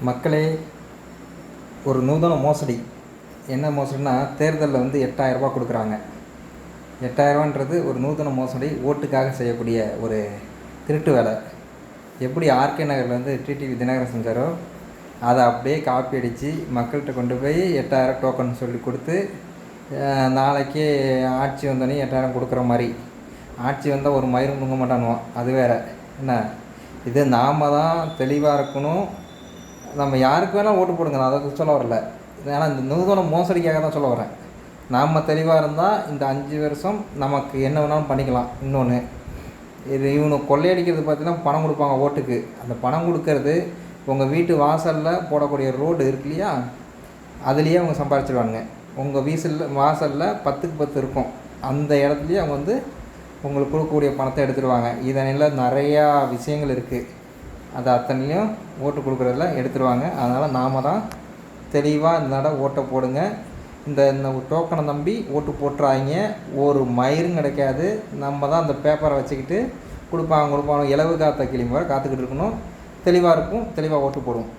மக்களே, ஒரு நூதன மோசடி. என்ன மோசடினா, தேர்தலில் 8,000 கொடுக்குறாங்க. 8,000ன்றது ஒரு நூதன மோசடி. ஓட்டுக்காக செய்யக்கூடிய ஒரு திருட்டு வேலை. எப்படி ஆர்கே நகரில் டிடிவி தினகரன் செஞ்சாரோ, அதை அப்படியே காப்பி அடித்து மக்கள்கிட்ட கொண்டு போய் 8,000 டோக்கன் சொல்லி கொடுத்து, நாளைக்கு ஆட்சி வந்தோடனே 8,000 கொடுக்குற மாதிரி. ஆட்சி வந்தால் ஒரு மயிரும் முங்க மாட்டானுவோம், அது வேறு. என்ன இது, நாம் தான் தெளிவாக இருக்கணும். நம்ம யாருக்கு வேணால் ஓட்டு போடுங்க, நான் அதை சொல்ல வரல. ஏன்னா இந்த நூதன மோசடிக்காக தான் சொல்ல வரேன். நாம் தெளிவாக இருந்தால் இந்த 5 வருஷம் நமக்கு என்ன வேணாலும் பண்ணிக்கலாம். இன்னொன்று, இது இவனு கொள்ளையடிக்கிறது பார்த்தீங்கன்னா பணம் கொடுப்பாங்க ஓட்டுக்கு. அந்த பணம் கொடுக்கறது உங்கள் வீட்டு வாசலில் போடக்கூடிய ரோடு இருக்கு இல்லையா, அதுலேயே அவங்க சம்பாரிச்சிடுவானுங்க. உங்கள் வாசலில் 10க்கு 10 இருக்கும், அந்த இடத்துலையே அவங்க உங்களுக்கு கொடுக்கக்கூடிய பணத்தை எடுத்துடுவாங்க. இதனில் நிறையா விஷயங்கள் இருக்குது. அது அத்தனையும் ஓட்டு கொடுக்குறதில்ல எடுத்துடுவாங்க. அதனால் நாம் தான் தெளிவாக இந்த நட ஓட்டை போடுங்க. இந்த டோக்கனை நம்பி ஓட்டு போட்டுறாங்க, ஒரு மயிரும் கிடைக்காது. நம்ம தான் அந்த பேப்பரை வச்சுக்கிட்டு கொடுப்பாங்க இலவு காத்த கிளிமுறை காத்துக்கிட்டு இருக்கணும். தெளிவாக இருக்கும், தெளிவாக ஓட்டு போடுவோம்.